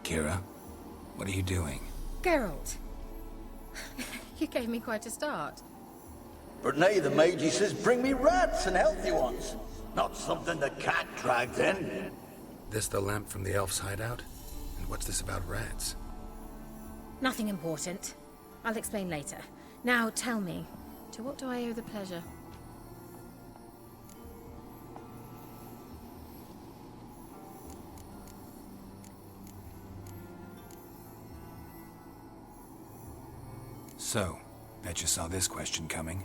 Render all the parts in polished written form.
Keira, what are you doing? Geralt. You gave me quite a start. But now the mage says bring me rats and healthy ones. Not something the cat dragged in. This the lamp from the elf's hideout? And what's this about rats? Nothing important. I'll explain later. Now tell me, to what do I owe the pleasure? So, bet you saw this question coming.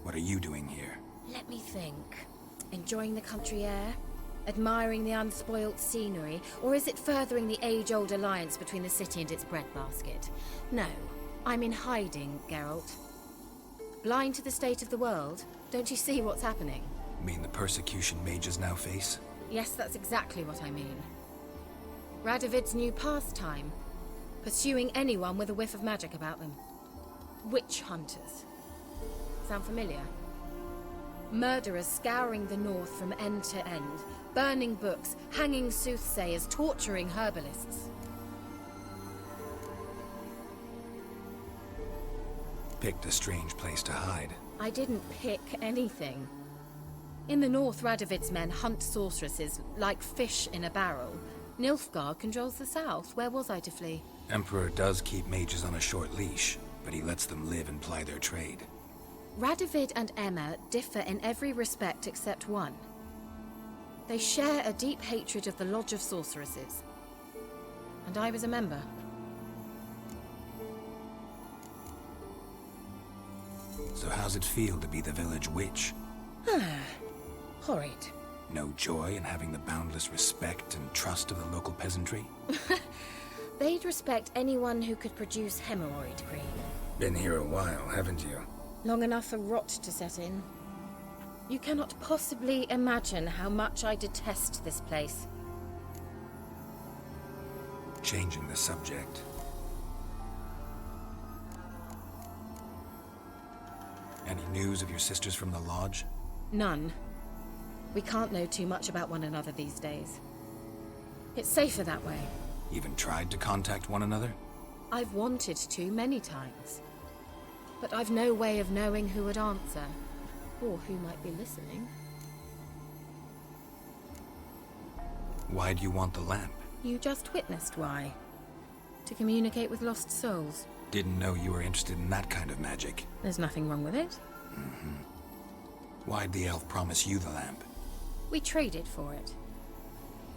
What are you doing here? Let me think. Enjoying the country air? Admiring the unspoilt scenery? Or is it furthering the age-old alliance between the city and its breadbasket? No, I'm in hiding, Geralt. Blind to the state of the world? Don't you see what's happening? Mean the persecution mages now face? Yes, that's exactly what I mean. Radovid's new pastime. Pursuing anyone with a whiff of magic about them. Witch hunters. Sound familiar? Murderers scouring the north from end to end, burning books, hanging soothsayers, torturing herbalists. Picked a strange place to hide. I didn't pick anything. In the north, Radovid's men hunt sorceresses like fish in a barrel. Nilfgaard controls the south. Where was I to flee? Emperor does keep mages on a short leash, but he lets them live and ply their trade. Radovid and Emma differ in every respect except one. They share a deep hatred of the Lodge of Sorceresses. And I was a member. So how's it feel to be the village witch? Horrid. No joy in having the boundless respect and trust of the local peasantry? They'd respect anyone who could produce hemorrhoid cream. Been here a while, haven't you? Long enough for rot to set in. You cannot possibly imagine how much I detest this place. Changing the subject. Any news of your sisters from the lodge? None. We can't know too much about one another these days. It's safer that way. Even tried to contact one another? I've wanted to many times. But I've no way of knowing who would answer, or who might be listening. Why do you want the lamp? You just witnessed why. To communicate with lost souls. Didn't know you were interested in that kind of magic. There's nothing wrong with it. Why'd the elf promise you the lamp? We traded for it.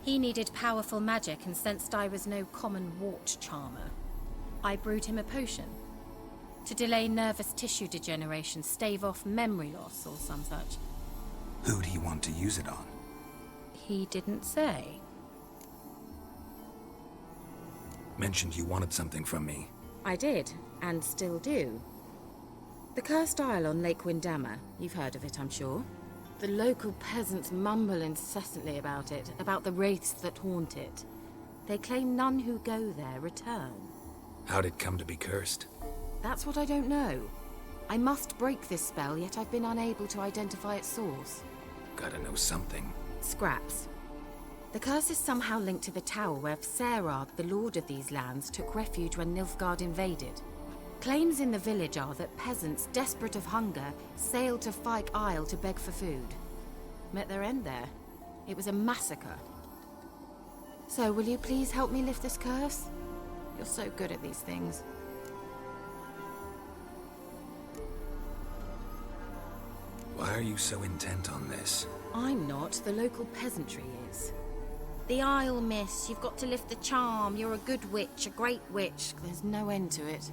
He needed powerful magic and sensed I was no common wart charmer. I brewed him a potion. To delay nervous tissue degeneration, stave off memory loss or some such. Who'd he want to use it on? He didn't say. Mentioned you wanted something from me. I did, and still do. The Cursed Isle on Lake Windammer. You've heard of it, I'm sure. The local peasants mumble incessantly about it, about the wraiths that haunt it. They claim none who go there return. How'd it come to be cursed? That's what I don't know. I must break this spell, yet I've been unable to identify its source. Gotta know something. Scraps. The curse is somehow linked to the tower where Serad, the lord of these lands, took refuge when Nilfgaard invaded. Claims in the village are that peasants, desperate of hunger, sailed to Fyke Isle to beg for food. Met their end there. It was a massacre. So, will you please help me lift this curse? You're so good at these things. Why are you so intent on this? I'm not. The local peasantry is. The Isle, miss. You've got to lift the charm. You're a good witch, a great witch. There's no end to it.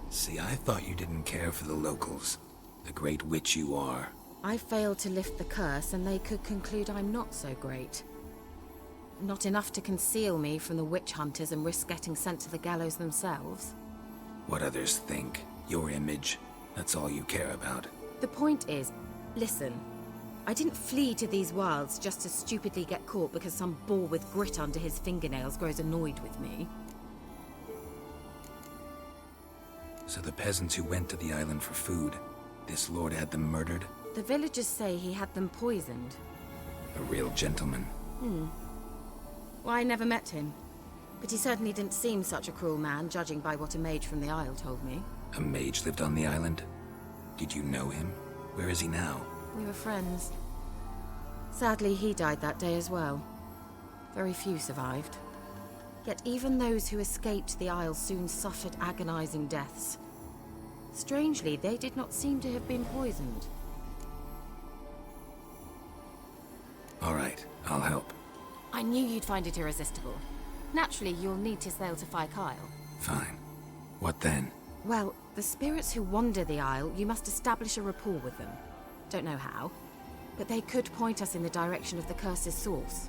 See, I thought you didn't care for the locals. The great witch you are. I failed to lift the curse, and they could conclude I'm not so great. Not enough to conceal me from the witch hunters and risk getting sent to the gallows themselves. What others think, your image, that's all you care about. The point is, listen, I didn't flee to these wilds just to stupidly get caught because some boar with grit under his fingernails grows annoyed with me. So the peasants who went to the island for food, this lord had them murdered? The villagers say he had them poisoned. A real gentleman. Well, I never met him. But he certainly didn't seem such a cruel man, judging by what a mage from the Isle told me. A mage lived on the island? Did you know him? Where is he now? We were friends. Sadly, he died that day as well. Very few survived. Yet even those who escaped the Isle soon suffered agonizing deaths. Strangely, they did not seem to have been poisoned. All right, I'll help. I knew you'd find it irresistible. Naturally, you'll need to sail to Fyke Isle. Fine. What then? Well, the spirits who wander the Isle, you must establish a rapport with them. Don't know how, but they could point us in the direction of the curse's source.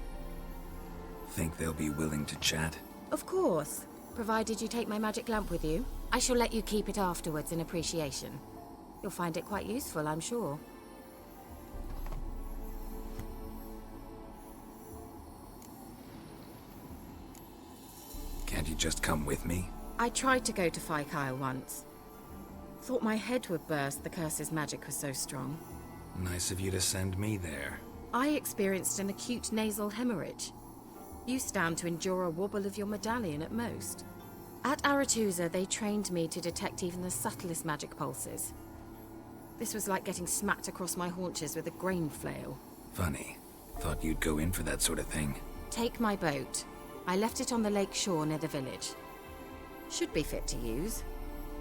Think they'll be willing to chat? Of course, provided you take my magic lamp with you. I shall let you keep it afterwards in appreciation. You'll find it quite useful, I'm sure. Can't you just come with me? I tried to go to Fyke Isle once. Thought my head would burst, the curse's magic was so strong. Nice of you to send me there. I experienced an acute nasal hemorrhage. You stand to endure a wobble of your medallion at most. At Aretusa, they trained me to detect even the subtlest magic pulses. This was like getting smacked across my haunches with a grain flail. Funny. Thought you'd go in for that sort of thing. Take my boat. I left it on the lake shore near the village. Should be fit to use,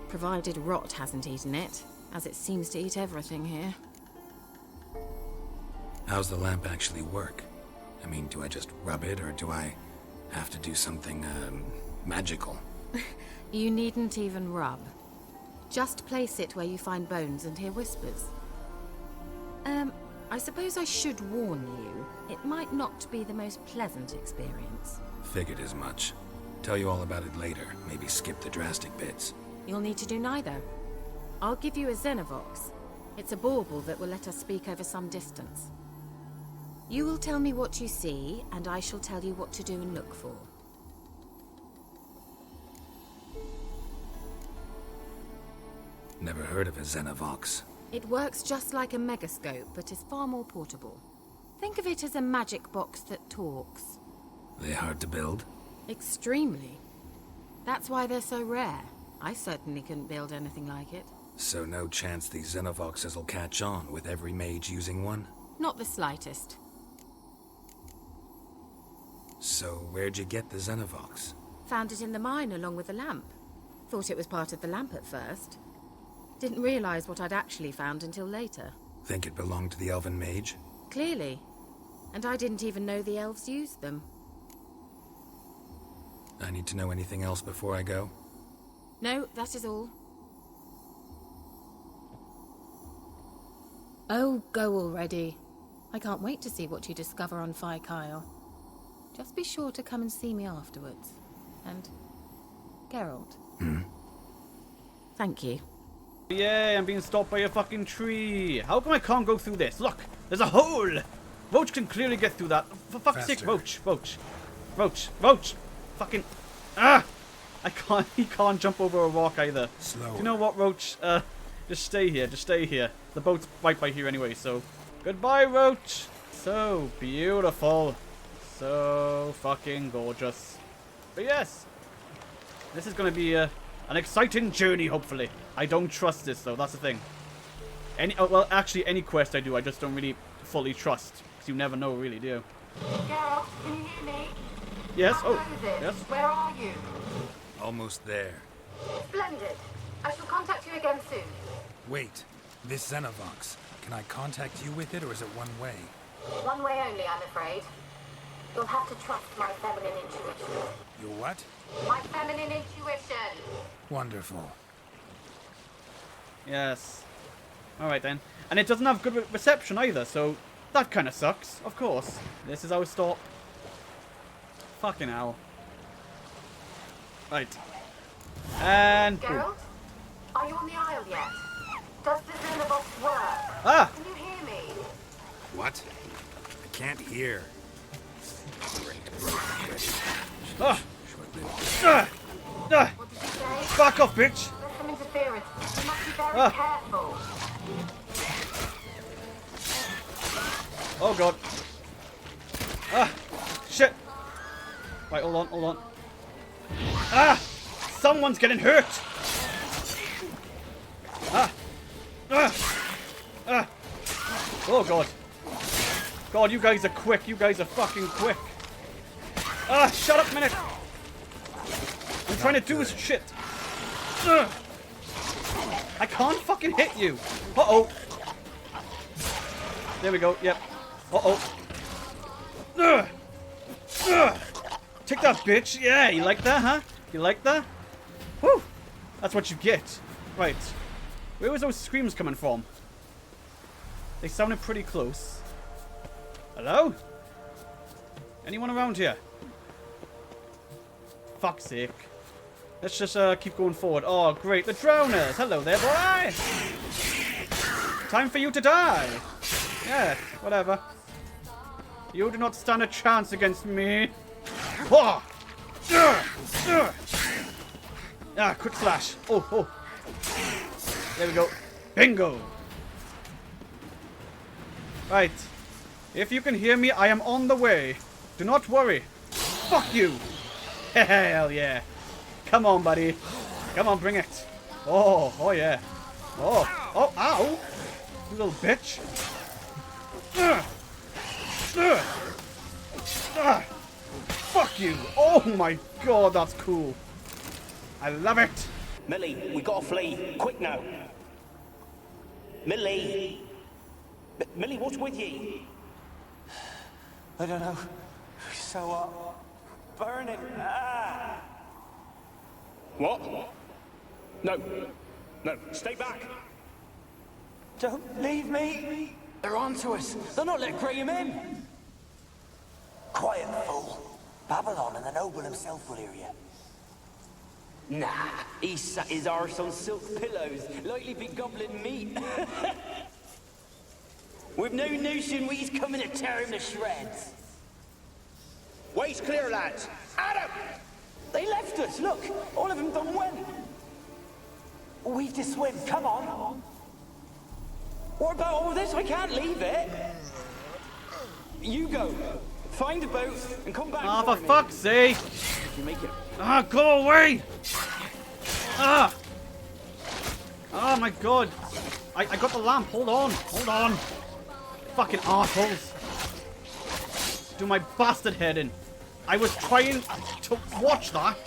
provided rot hasn't eaten it, as it seems to eat everything here. How's the lamp actually work? I mean, do I just rub it, or do I have to do something, magical? You needn't even rub. Just place it where you find bones and hear whispers. I suppose I should warn you, it might not be the most pleasant experience. Figured as much. Tell you all about it later, maybe skip the drastic bits. You'll need to do neither. I'll give you a Xenovox. It's a bauble that will let us speak over some distance. You will tell me what you see, and I shall tell you what to do and look for. Never heard of a Xenovox. It works just like a megascope, but is far more portable. Think of it as a magic box that talks. They hard to build? Extremely. That's why they're so rare. I certainly couldn't build anything like it. So no chance these Xenovoxes will catch on with every mage using one? Not the slightest. So where'd you get the Xenovox? Found it in the mine along with the lamp. Thought it was part of the lamp at first. Didn't realize what I'd actually found until later. Think it belonged to the elven mage? Clearly. And I didn't even know the elves used them. I need to know anything else before I go? No, that is all. Oh, go already. I can't wait to see what you discover on Fyke Isle. Just be sure to come and see me afterwards. And Geralt. Thank you. Yay, I'm being stopped by a fucking tree. How come I can't go through this? Look, there's a hole. Roach can clearly get through that. For fuck's sake, Roach. Fucking, I can't, he can't jump over a rock either. Slow. Do you know what, Roach? Just stay here, The boat's right by here anyway, so. Goodbye, Roach. So beautiful. So fucking gorgeous. But yes, this is gonna be an exciting journey, hopefully. I don't trust this, though, that's the thing. Well, actually, any quest I do, I just don't really fully trust. Because you never know, really, do you? Geralt, can you hear me? Yes, How goes it? yes. Where are you? Almost there. Splendid. I shall contact you again soon. Wait, this Xenovox. Can I contact you with it, or is it one way? One way only, I'm afraid. You'll have to trust my feminine intuition. Your what? My feminine intuition! Wonderful. Yes. Alright then. And it doesn't have good reception either, so that kind of sucks, of course. This is our stop. Fucking hell. Right. And boom. Geralt? Are you on the Isle yet? Does the Xenovox work? Ah! Can you hear me? What? I can't hear. Ah! Short-lived. What did you say? Back off, bitch! There's some interference. You must be very Ah. careful. Oh god. Ah! Shit! Right, hold on. Ah! Someone's getting hurt! Ah! Ah! Ah! Oh god. God, you guys are quick. You guys are fucking quick. Ah! Shut up a minute! I'm trying to do this shit. Ugh. I can't fucking hit you. Uh-oh. There we go. Yep. Uh-oh. Ugh. Ugh. Take that, bitch. Yeah, you like that, huh? You like that? Whew. That's what you get. Right. Where was those screams coming from? They sounded pretty close. Hello? Anyone around here? Fuck's sake. Let's just keep going forward. Oh, great. The drowners. Hello there, boy. Time for you to die. Yeah, whatever. You do not stand a chance against me. Ah, quick slash. Oh, oh. There we go. Bingo. Right. If you can hear me, I am on the way. Do not worry. Fuck you. Hell yeah. Come on, buddy. Come on, bring it. Oh, oh yeah. Oh, oh, ow. You little bitch. Fuck you. Oh my god, that's cool. I love it. Millie, we gotta flee. Quick now. Millie. Millie, what's with you? I don't know. So, burning. Ah! What? No. No, stay back. Don't leave me. They're onto us. They're not letting Graham in. Quiet, fool. Babylon and the noble himself will hear you. Nah, he sat his arse on silk pillows, likely be gobbling meat. We've no notion he's coming to tear him to shreds. Way's clear, lads. Adam! They left us. Look, all of them done went. We've to swim. Come on. What about all this? I can't leave it. You go. Find a boat and come back. Ah, for me. fuck's sake. You make it. Ah, go away. Ah. Oh my god. I got the lamp. Hold on. Hold on. Fucking assholes. Do my bastard head in. I was trying to watch that.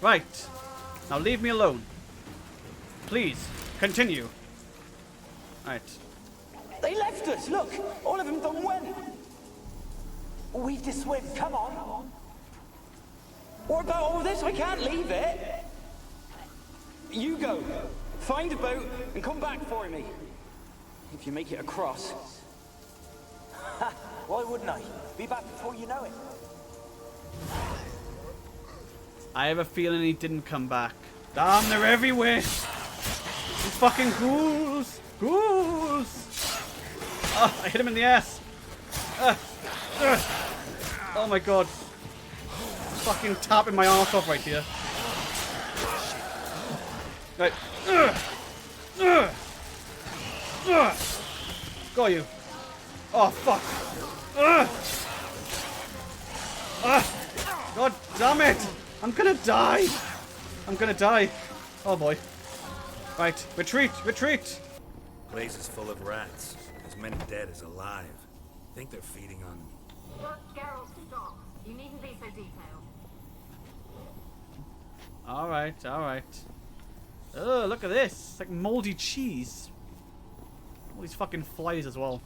Right. Now leave me alone. Please, continue. Right. They left us. Look, all of them done went. We've to swim. Come on. What about all this? I can't leave it. You go. Find a boat and come back for me. If you make it across. Why wouldn't I? Be back before you know it. I have a feeling he didn't come back. Damn, they're everywhere. These fucking ghouls. Ghouls. Oh, I hit him in the ass. Oh my god. Fucking tapping my arse off right here. Right. Got you. Oh, fuck. God damn it. I'm gonna die. I'm gonna die. Oh, boy. Right. Retreat. Retreat. Place is full of rats. As many dead as alive. Think they're feeding on... Geralt, stop. You needn't be so detailed. Alright, alright. Oh, look at this. It's like moldy cheese. All these fucking flies as well.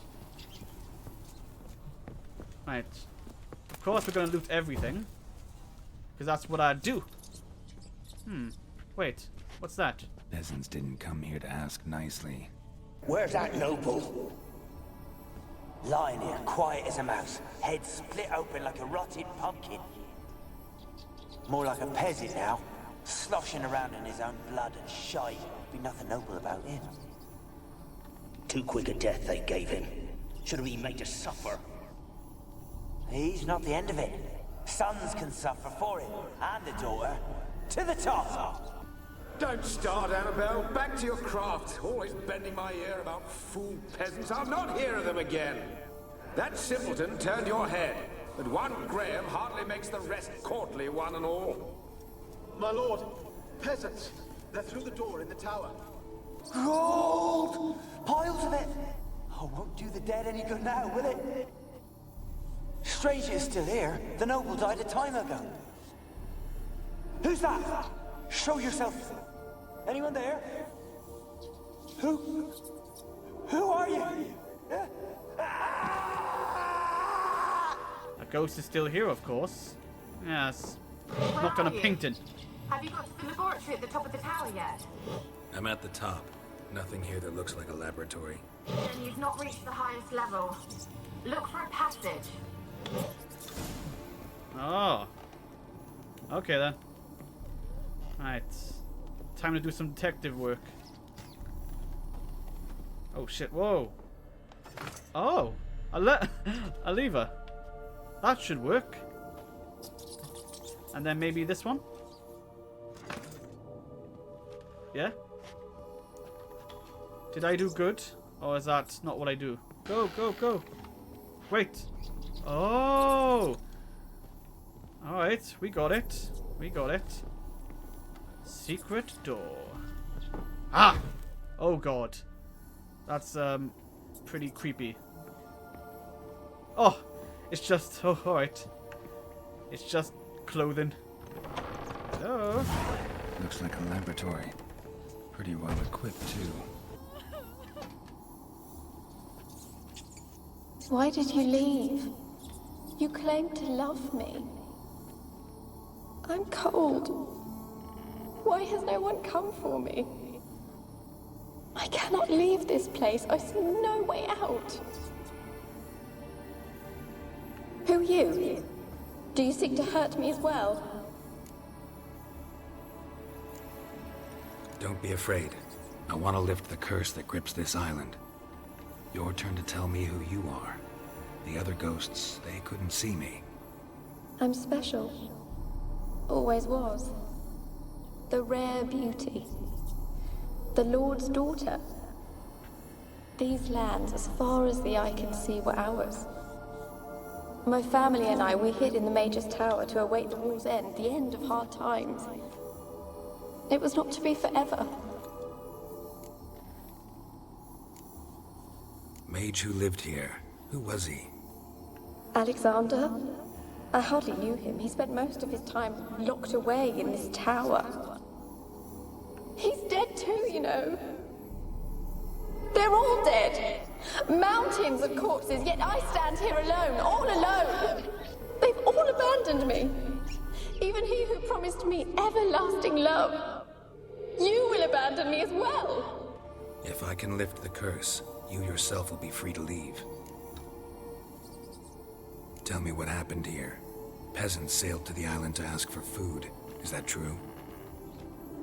Right. Of course we're gonna loot everything. Because that's what I do. Wait. What's that? Peasants didn't come here to ask nicely. Where's that noble? Lying here, quiet as a mouse, head split open like a rotted pumpkin. More like a peasant now, sloshing around in his own blood and shite. Be nothing noble about him. Too quick a death they gave him. Should have been made to suffer. He's not the end of it. Sons can suffer for him, and the daughter. To the top! Don't start, Annabelle. Back to your craft. Always bending my ear about fool peasants. I'll not hear of them again. That simpleton turned your head. But one Graham hardly makes the rest courtly, one and all. My lord, peasants. They're through the door in the tower. Gold! Piles of it! Oh, won't do the dead any good now, will it? Strange it's still here. The noble died a time ago. Who's that? Show yourself. Anyone there? Who are you? A ghost is still here, of course. Yes. Where Not gonna are you? paint it. Have you got to the laboratory at the top of the tower yet? I'm at the top. Nothing here that looks like a laboratory. Then you've not reached the highest level. Look for a passage. Oh. Okay then. Alright. Time to do some detective work. Oh shit, whoa. Oh! A lever. That should work. And then maybe this one? Yeah? Did I do good? Or is that not what I do? Go, go, go! Wait! Oh! Alright, we got it. We got it. Secret door. Ah! Oh god. That's, pretty creepy. Oh! It's just... Oh, alright. It's just clothing. Hello? Looks like a laboratory. Pretty well equipped, too. Why did you leave? You claimed to love me. I'm cold. Why has no one come for me? I cannot leave this place. I see no way out. Who are you? Do you seek to hurt me as well? Don't be afraid. I want to lift the curse that grips this island. Your turn to tell me who you are. The other ghosts, they couldn't see me. I'm special. Always was. The rare beauty. The Lord's daughter. These lands, as far as the eye can see, were ours. My family and I, we hid in the Mage's Tower to await the war's end, the end of hard times. It was not to be forever. Mage who lived here. Who was he? Alexander? I hardly knew him. He spent most of his time locked away in this tower. He's dead too, you know. They're all dead. Mountains of corpses, yet I stand here alone, all alone. They've all abandoned me. Even he who promised me everlasting love. You will abandon me as well. If I can lift the curse, you yourself will be free to leave. Tell me what happened here. Peasants sailed to the island to ask for food. Is that true?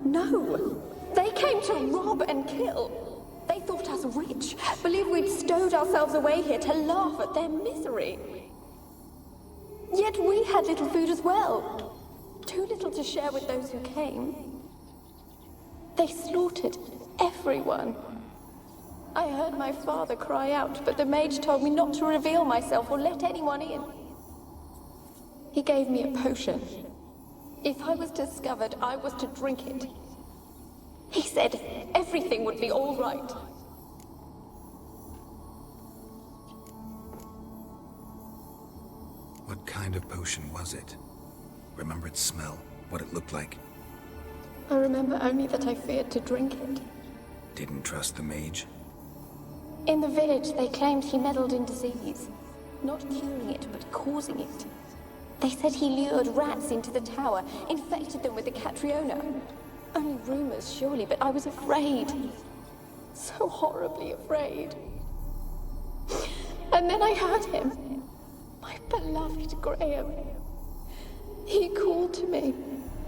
No. They came to rob and kill. They thought us rich, believed we'd stowed ourselves away here to laugh at their misery. Yet we had little food as well. Too little to share with those who came. They slaughtered everyone. I heard my father cry out, but the mage told me not to reveal myself or let anyone in. He gave me a potion. If I was discovered, I was to drink it. He said everything would be all right. What kind of potion was it? Remember its smell? What it looked like? I remember only that I feared to drink it. Didn't trust the mage? In the village, they claimed he meddled in disease. Not curing it, but causing it. They said he lured rats into the tower, infected them with the Catriona. Only rumors, surely, but I was afraid. So horribly afraid. And then I heard him. My beloved Graham. He called to me.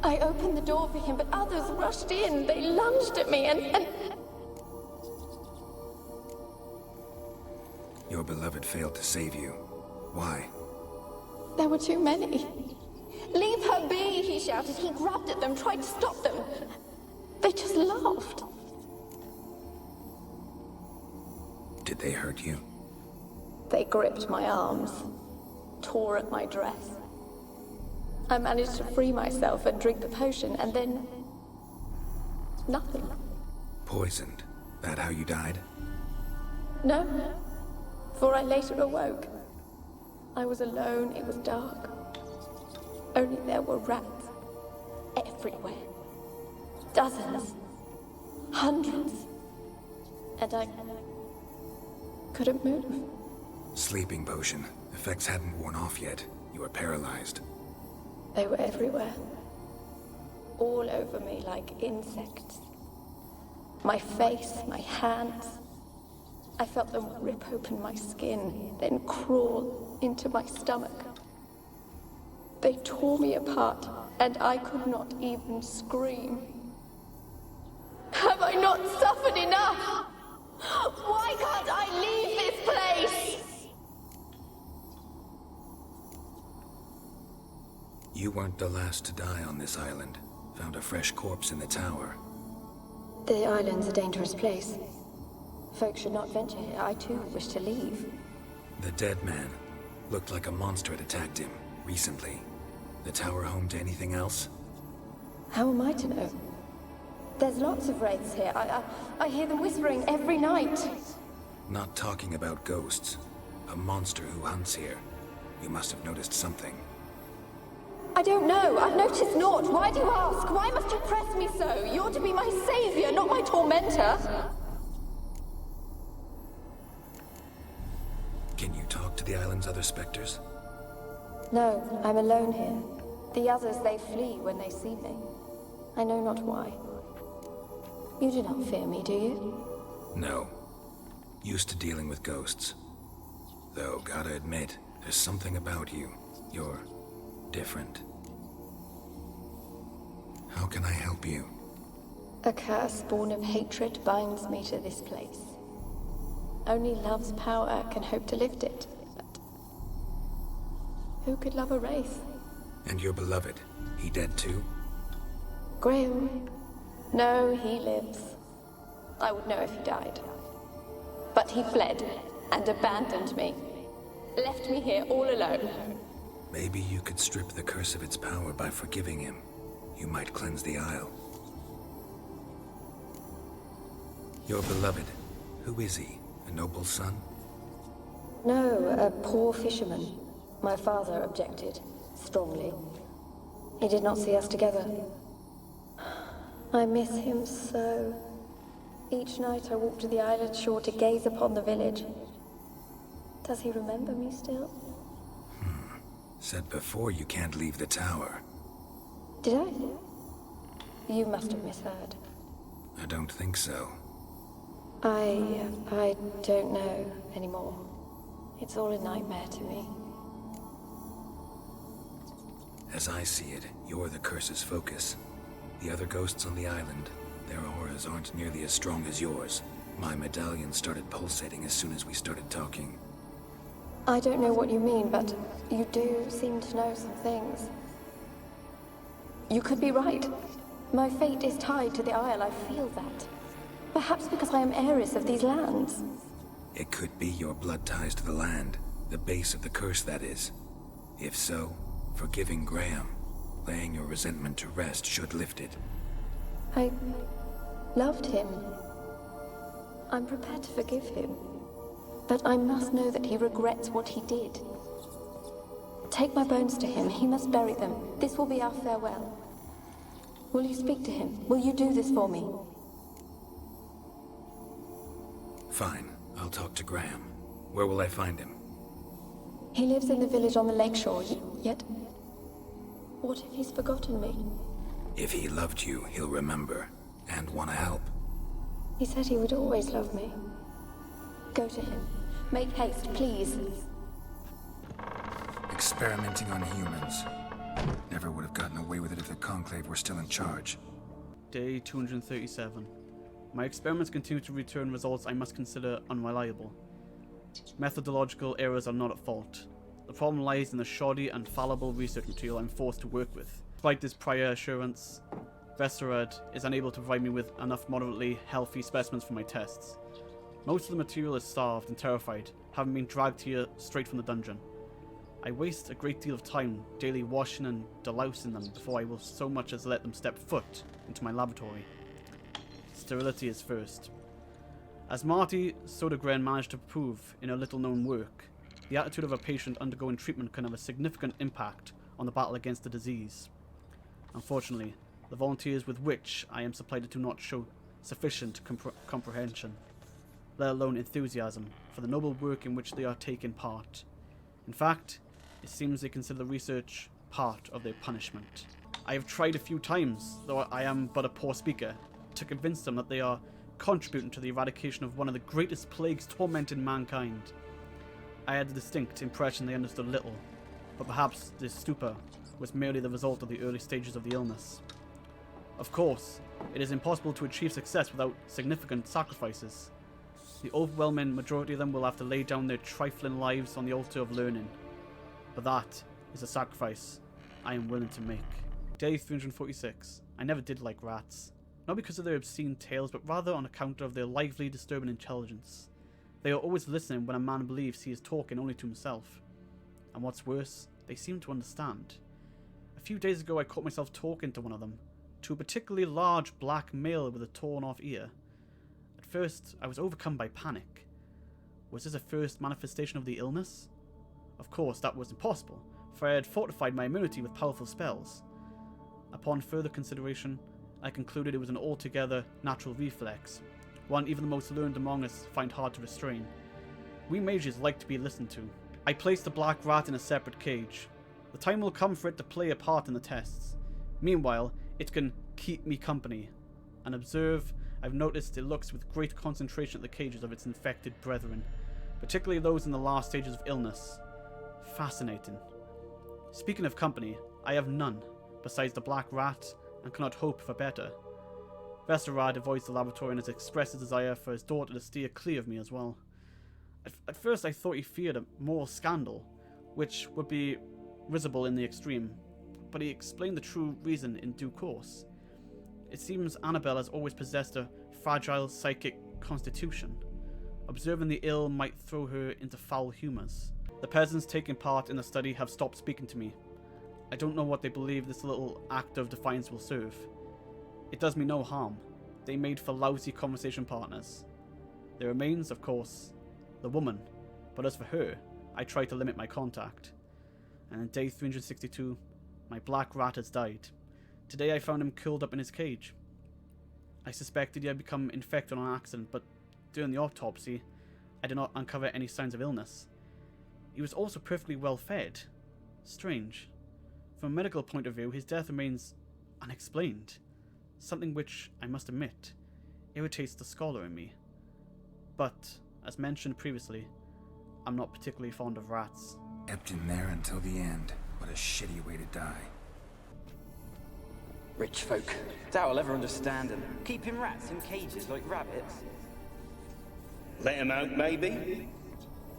I opened the door for him, but others rushed in. They lunged at me and... Your beloved failed to save you. Why? There were too many. Leave her be, he shouted. He grabbed at them, tried to stop them. They just laughed. Did they hurt you? They gripped my arms. tore at my dress. I managed to free myself and drink the potion, and then... nothing. Poisoned. That how you died? No, for I later awoke. I was alone, it was dark. Only there were rats everywhere. Dozens. Hundreds. And I couldn't move. Sleeping potion. Effects hadn't worn off yet. You were paralyzed. They were everywhere. All over me like insects. My face, my hands. I felt them rip open my skin, then crawl into my stomach. They tore me apart, and I could not even scream. Have I not suffered enough? Why can't I leave this place? You weren't the last to die on this island. Found a fresh corpse in the tower. The island's a dangerous place. Folks should not venture here. I too wish to leave. The dead man. Looked like a monster had attacked him, recently. The tower home to anything else? How am I to know? There's lots of wraiths here. I hear them whispering every night. Not talking about ghosts. A monster who hunts here. You must have noticed something. I don't know. I've noticed naught. Why do you ask? Why must you press me so? You're to be my savior, not my tormentor. Can you talk to the island's other specters? No, I'm alone here. The others, they flee when they see me. I know not why. You do not fear me, do you? No. Used to dealing with ghosts. Though, gotta admit, there's something about you. You're different. How can I help you? A curse born of hatred binds me to this place. Only love's power can hope to lift it. But who could love a wraith? And your beloved, he dead too? Graham? No, he lives. I would know if he died. But he fled and abandoned me. Left me here all alone. Maybe you could strip the curse of its power by forgiving him. You might cleanse the Isle. Your beloved, who is he? A noble son? No, a poor fisherman. My father objected, strongly. He did not see us together. I miss him so. Each night I walk to the island shore to gaze upon the village. Does he remember me still? Said before you can't leave the tower. Did I? You must have misheard. I don't think so. I don't know anymore. It's all a nightmare to me. As I see it, you're the curse's focus. The other ghosts on the island, their auras aren't nearly as strong as yours. My medallion started pulsating as soon as we started talking. I don't know what you mean, but you do seem to know some things. You could be right. My fate is tied to the Isle, I feel that. Perhaps because I am heiress of these lands. It could be your blood ties to the land, the base of the curse, that is. If so, forgiving Graham, laying your resentment to rest should lift it. I loved him. I'm prepared to forgive him. But I must know that he regrets what he did. Take my bones to him. He must bury them. This will be our farewell. Will you speak to him? Will you do this for me? Fine. I'll talk to Graham. Where will I find him? He lives in the village on the lakeshore, yet... What if he's forgotten me? If he loved you, he'll remember. And want to help. He said he would always love me. Go to him. Make haste, please. Experimenting on humans. Never would have gotten away with it if the Conclave were still in charge. Day 237. My experiments continue to return results I must consider unreliable. Methodological errors are not at fault. The problem lies in the shoddy and fallible research material I'm forced to work with. Despite this prior assurance, Vesterad is unable to provide me with enough moderately healthy specimens for my tests. Most of the material is starved and terrified, having been dragged here straight from the dungeon. I waste a great deal of time daily washing and delousing them before I will so much as let them step foot into my laboratory. Sterility is first. As Marty Sodergren managed to prove in her little-known work, the attitude of a patient undergoing treatment can have a significant impact on the battle against the disease. Unfortunately, the volunteers with which I am supplied do not show sufficient comprehension, let alone enthusiasm, for the noble work in which they are taking part. In fact, it seems they consider the research part of their punishment. I have tried a few times, though I am but a poor speaker, to convince them that they are contributing to the eradication of one of the greatest plagues tormenting mankind. I had the distinct impression they understood little, but perhaps this stupor was merely the result of the early stages of the illness. Of course, it is impossible to achieve success without significant sacrifices. The overwhelming majority of them will have to lay down their trifling lives on the altar of learning. But that is a sacrifice I am willing to make. Day 346. I never did like rats. Not because of their obscene tales, but rather on account of their lively, disturbing intelligence. They are always listening when a man believes he is talking only to himself. And what's worse, they seem to understand. A few days ago I caught myself talking to one of them, to a particularly large black male with a torn off ear. At first, I was overcome by panic. Was this a first manifestation of the illness? Of course, that was impossible, for I had fortified my immunity with powerful spells. Upon further consideration, I concluded it was an altogether natural reflex, one even the most learned among us find hard to restrain. We mages like to be listened to. I placed the black rat in a separate cage. The time will come for it to play a part in the tests. Meanwhile, it can keep me company. And observe, I've noticed it looks with great concentration at the cages of its infected brethren, particularly those in the last stages of illness. Fascinating. Speaking of company, I have none, besides the black rat, and cannot hope for better. Vesterad avoids the laboratory and has expressed a desire for his daughter to steer clear of me as well. At first I thought he feared a moral scandal, which would be risible in the extreme, but he explained the true reason in due course. It seems Annabelle has always possessed a fragile psychic constitution. Observing the ill might throw her into foul humours. The peasants taking part in the study have stopped speaking to me. I don't know what they believe this little act of defiance will serve. It does me no harm. They made for lousy conversation partners. There remains, of course, the woman, but as for her, I try to limit my contact. And on day 362, my black rat has died. Today I found him curled up in his cage. I suspected he had become infected on accident, but during the autopsy, I did not uncover any signs of illness. He was also perfectly well fed. Strange. From a medical point of view, his death remains unexplained. Something which, I must admit, irritates the scholar in me. But, as mentioned previously, I'm not particularly fond of rats. Kept in there until the end. What a shitty way to die. Rich folk. Doubt I'll ever understand them. Keeping rats in cages like rabbits. Let them out, maybe?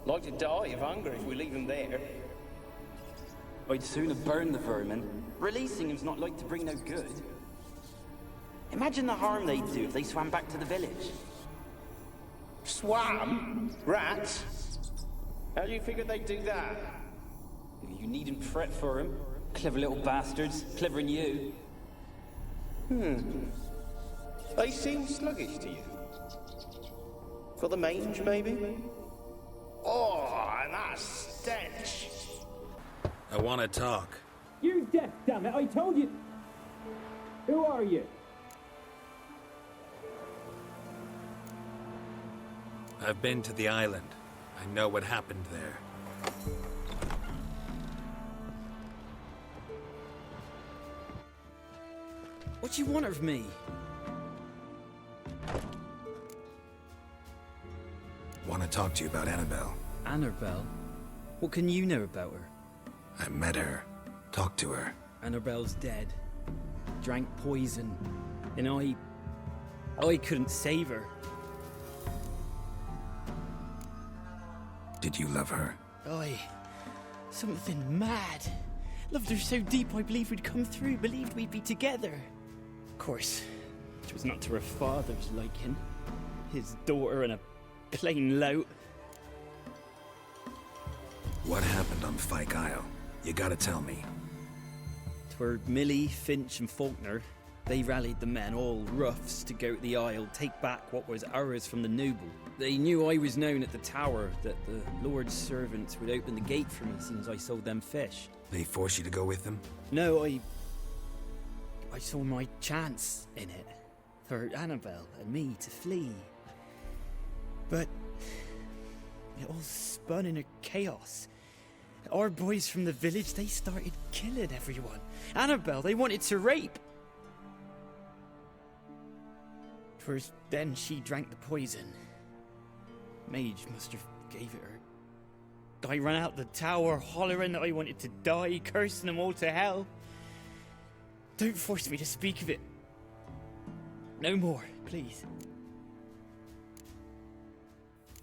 Like to die of hunger if we leave them there. I'd sooner burn the vermin. Releasing them's not like to bring no good. Imagine the harm they'd do if they swam back to the village. Swam? Rats? How do you figure they'd do that? You needn't fret for them. Clever little bastards. Clever than you. They seem sluggish to you. For the mange, maybe? Oh, and that stench! I want to talk. You're deaf, damn it! I told you! Who are you? I've been to the island. I know what happened there. What do you want of me? Want to talk to you about Annabelle. Annabelle? What can you know about her? I met her. Talked to her. Annabelle's dead. Drank poison. And I couldn't save her. Did you love her? Something mad. Loved her so deep I believed we'd come through, believed we'd be together. Of course, it was not to her father's liking. His daughter and a plain lout. What happened on Fyke Isle? You gotta tell me. 'Twere Millie, Finch and Faulkner. They rallied the men, all roughs, to go to the Isle, take back what was ours from the noble. They knew I was known at the tower, that the Lord's servants would open the gate for me since I sold them fish. They forced you to go with them? No, I saw my chance in it, for Annabelle and me to flee. But it all spun in a chaos. Our boys from the village, they started killing everyone. Annabelle, they wanted to rape. First, then she drank the poison. Mage must have gave it her. I ran out the tower, hollering that I wanted to die, cursing them all to hell. Don't force me to speak of it. No more, please.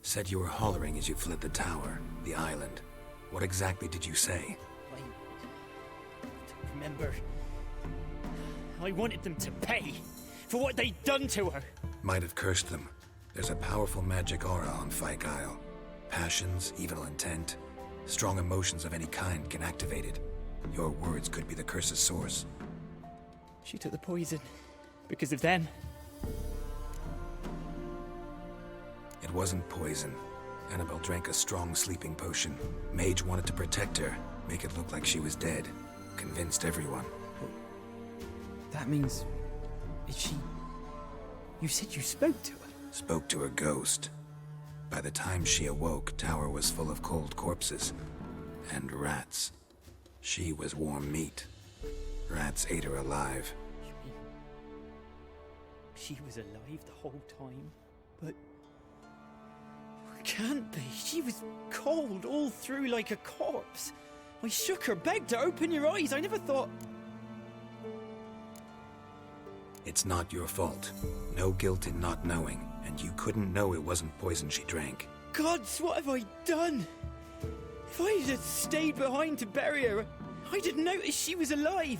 Said you were hollering as you fled the tower, the island. What exactly did you say? I don't remember. I wanted them to pay for what they'd done to her. Might have cursed them. There's a powerful magic aura on Fyke Isle. Passions, evil intent, strong emotions of any kind can activate it. Your words could be the curse's source. She took the poison because of them. It wasn't poison. Annabelle drank a strong sleeping potion. Mage wanted to protect her, make it look like she was dead. Convinced everyone. That means... is she... You said you spoke to her? Spoke to a ghost. By the time she awoke, tower was full of cold corpses. And rats. She was warm meat. Rats ate her alive. You mean... she was alive the whole time? But... can't be. She was cold all through like a corpse. I shook her, begged her, open your eyes. I never thought... It's not your fault. No guilt in not knowing, and you couldn't know it wasn't poison she drank. Gods, what have I done? If I had stayed behind to bury her, I didn't notice she was alive.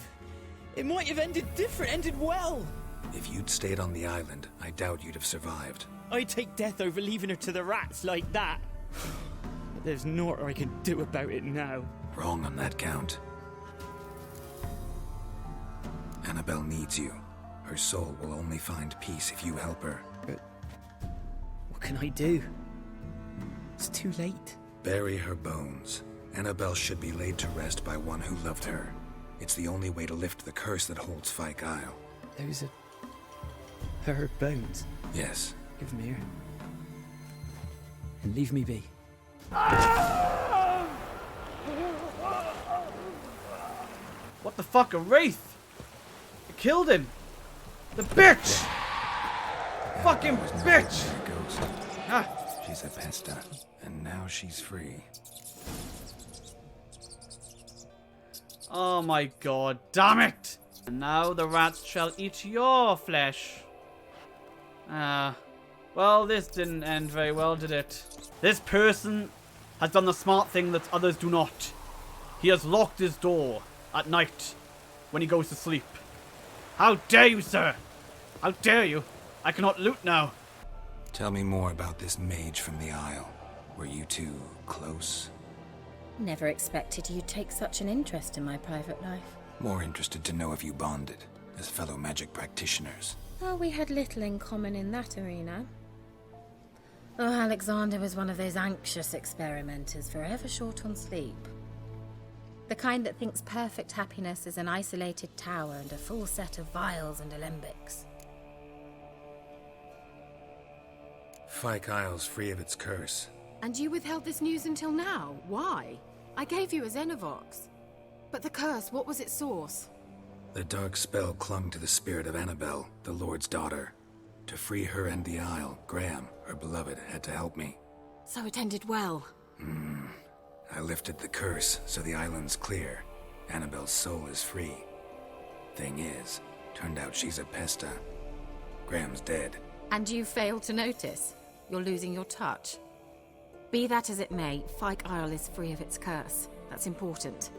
It might have ended different, ended well. If you'd stayed on the island, I doubt you'd have survived. I'd take death over leaving her to the rats like that. But there's naught I can do about it now. Wrong on that count. Annabelle needs you. Her soul will only find peace if you help her. But what can I do? It's too late. Bury her bones. Annabelle should be laid to rest by one who loved her. It's the only way to lift the curse that holds Fyke Isle. Those are... her bones? Yes. Give them here. And leave me be. What the fuck, a wraith? I killed him! The bitch! Fucking bitch! Ghost. Ah. She's a pesta, and now she's free. Oh my god, damn it! And now the rats shall eat your flesh. Well, this didn't end very well, did it? This person has done the smart thing that others do not. He has locked his door at night when he goes to sleep. How dare you, sir? How dare you? I cannot loot now. Tell me more about this mage from the Isle. Were you two close? Never expected you'd take such an interest in my private life. More interested to know if you bonded, as fellow magic practitioners. Oh, we had little in common in that arena. Oh, Alexander was one of those anxious experimenters, forever short on sleep. The kind that thinks perfect happiness is an isolated tower and a full set of vials and alembics. Fyke Isle's free of its curse. And you withheld this news until now? Why? I gave you a Xenovox. But the curse, what was its source? The dark spell clung to the spirit of Annabelle, the Lord's daughter. To free her and the Isle, Graham, her beloved, had to help me. So it ended well. I lifted the curse, so the island's clear. Annabelle's soul is free. Thing is, turned out she's a pesta. Graham's dead. And you failed to notice? You're losing your touch. Be that as it may, Fyke Isle is free of its curse. That's important.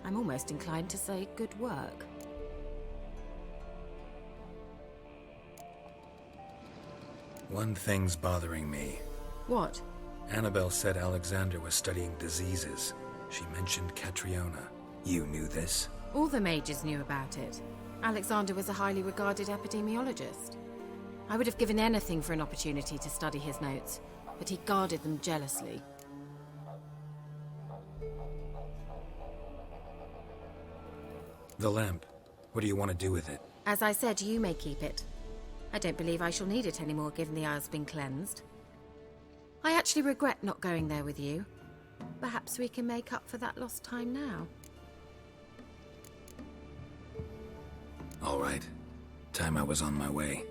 I'm almost inclined to say good work. One thing's bothering me. What? Annabelle said Alexander was studying diseases. She mentioned Catriona. You knew this? All the mages knew about it. Alexander was a highly regarded epidemiologist. I would have given anything for an opportunity to study his notes, but he guarded them jealously. The lamp. What do you want to do with it? As I said, you may keep it. I don't believe I shall need it anymore, given the Isle's been cleansed. I actually regret not going there with you. Perhaps we can make up for that lost time now. All right. Time I was on my way.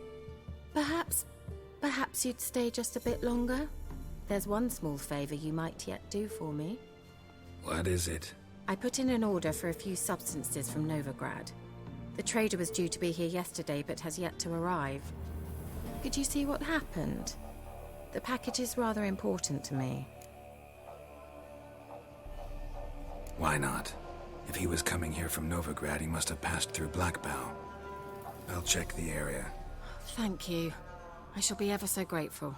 Perhaps you'd stay just a bit longer? There's one small favor you might yet do for me. What is it? I put in an order for a few substances from Novigrad. The trader was due to be here yesterday, but has yet to arrive. Could you see what happened? The package is rather important to me. Why not? If he was coming here from Novigrad, he must have passed through Blackbow. I'll check the area. Thank you. I shall be ever so grateful.